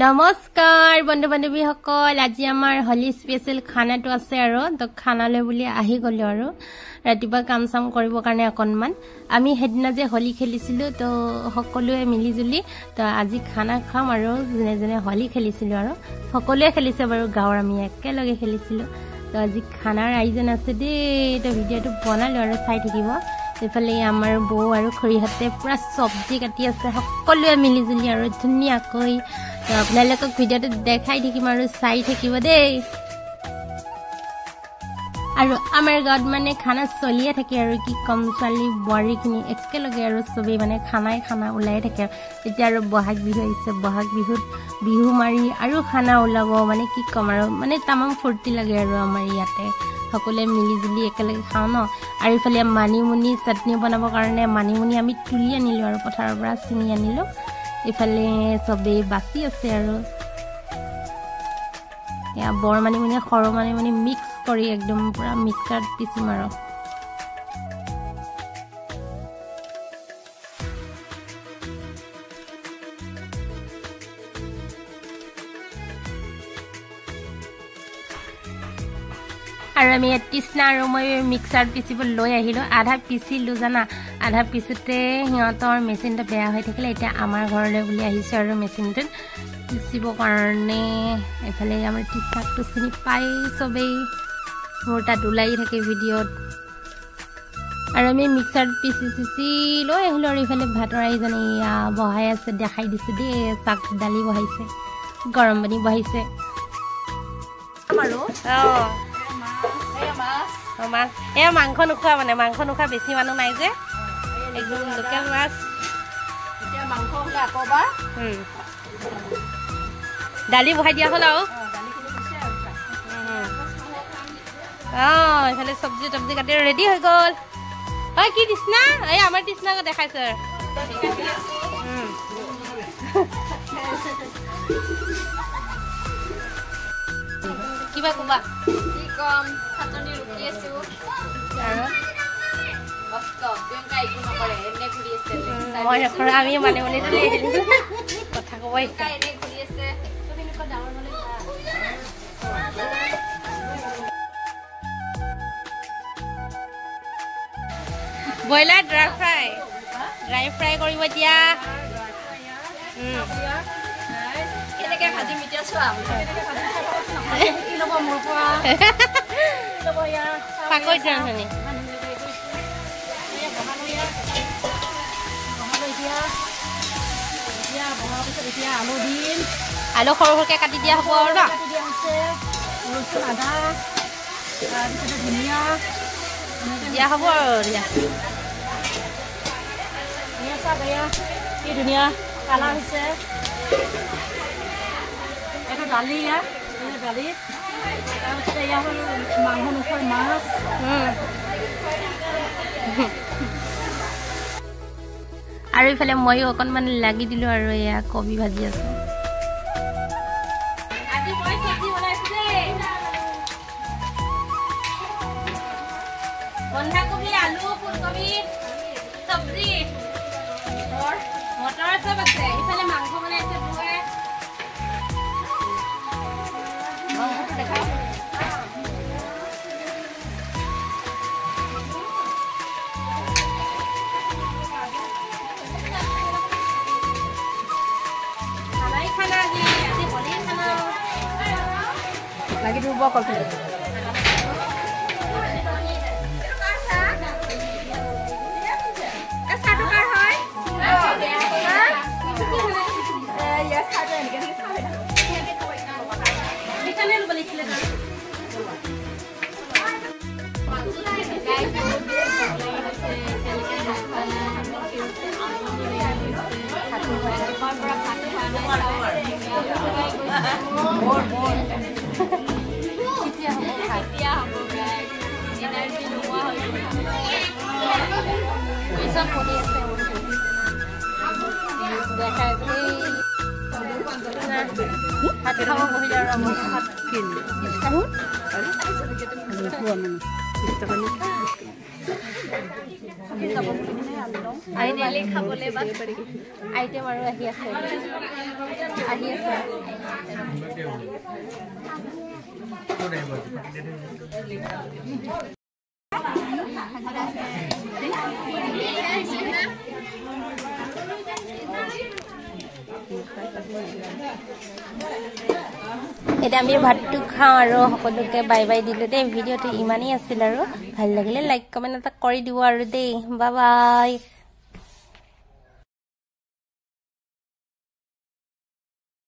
নমস্কাৰ বন্ধু বান্ধৱী সকল আজি আমাৰ হলি স্পেশাল খানাটো আছে আৰু তো খানালে বুলি আহি গলো আৰু ৰাতিবা কাম সাম কৰিব কাৰণে অকনমান আমি হেদিনা যে হলি খেলিছিলো তো সকলোৱে মিলি জুলি তো আজি খানা খাম আৰু জনে জনে হলি খেলিছিলো আৰু সকলোৱে খেলিছে বাৰু গাঁৱৰ আমি একেলগে খেলিছিলো তো আজি খানাৰ আয়োজন আছে দে তো ভিডিওটো বনালো আৰু চাই থাকিব এফালে আমাৰ বৌ আৰু খৰিহাতে পুৰা সবজি কাটি আছে সকলোৱে মিলি জুলি আৰু ধুনিয়াকৈ তো আপোনালোকক ভিডিওটো দেখাই থাকিম আৰু চাই থাকিব দেই আৰু আমাৰ গাঁৱত মানে খানা চলিয়ে থাকে আৰু কি কম ছোৱালী বোৱাৰীখিনি একেলগে আৰু সবে মানে খানা ওলাই থাকে এতিয়া আৰু বহাগ বিহু আহিছে বহাগ বিহুত বিহু মাৰি আৰু খানা ওলাব মানে কি কম আৰু মানে তামাম ফূৰ্তি লাগে আৰু আমাৰ ইয়াতে সকলোৱে মিলি জুলি একেলগে খাওঁ ন আৰু ইফালে মানিমুনি চাটনি বনাবৰ কাৰণে মানিমুনি আমি তুলি আনিলো আৰু পথাৰৰ পৰা চিঙি আনিলো ইফালে সবে বাছি আছে আৰু ইয়া বৰ মানিমুনি খৰ মানিমুনি মিক্স কৰি একদম পুৰা মিক্সাৰ পিচিম আৰু আৰু আমি তৃষ্ণা আৰু মই মিক্সাৰ পিচিব লৈ আহিলো আধা পিচিলো জানা আধা পিছোতে সিহঁতৰ মেচিনটো বেয়া হৈ থাকিলে এতিয়া আমাৰ ঘৰলৈ বুলি আহিছে আৰু মেচিনটোত পিচিব কাৰণে এফালে আমাৰ তৃষ্ণাকটো চিনি পাই সবেই মোৰ তাত ওলাই থাকে ভিডিঅ'ত আৰু আমি মিক্সাৰ পিচি লৈ আহিলো আৰু ইফালে ভাতৰ আয়োজনে বহাই আছে দেখাই দিছো দেই চাক দালি বহাইছে গৰম পানী বহাইছে মাছ এয়া মাংস নোখোৱা মানে মাংস নোখোৱা বেছি মানুহ নাই যে একদম লোকেল মাছ এতিয়া মাংস হলে আকৌ বা দালি বহাই দিয়া হ'ল আৰু এইফালে চব্জি টব্জি কাটি ৰেডি হৈ গ'ল হয় কি তৃষ্ণা এই আমাৰ তৃষ্ণাক দেখাইছে কিবা কবা কম খাটনি ৰুকি আছো আৰু কষ্ট বেংকা একো নকৰে এনে ঘূৰি আছে মই এখন আমি মানে মানে কথা ক'ব ইচ্ছা এনে ঘূৰি আছে তুমি নিক ডাঙৰ হ'লে বইলাৰ ড্ৰাই ফ্ৰাই কৰিব দিয়া কেনেকৈ ভাজি মিঠা চোৱা আলু সৰু সৰুকে কাটি দিয়া হ'ব আৰু আদা ধুনীয়া দিয়া হ'ব আৰু কি ধুনীয়া কালাৰ হৈছে এইটো দালি দালি তাৰপিছতে ইয়াৰ হ'ল মাংস নোখোৱা মাছ আৰু ইফালে ময়ো অকণমান লাগি দিলো আৰু এয়া কবি ভাজি আছো বন্ধাকবি আলু ফুলকবি চব্জি মটৰ চব আছে ইফালে মাংস বনাইছে lagi dulu bokol tuh. Satu karhoi? Ya satu yang dikasih satu. Ini kan yang beli cilekan. ভাত খাব বহিলে আৰু আমি ভাত আইটেম খাবলৈ আইটেম আৰু আহি আছে এতিয়া আমি ভাতটো খাওঁ আৰু সকলোকে বাই বাই দিলো দেই ভিডিঅ'টো ইমানেই আছিল আৰু ভাল লাগিলে লাইক কমেণ্ট এটা কৰি দিব আৰু দেই বাই বাই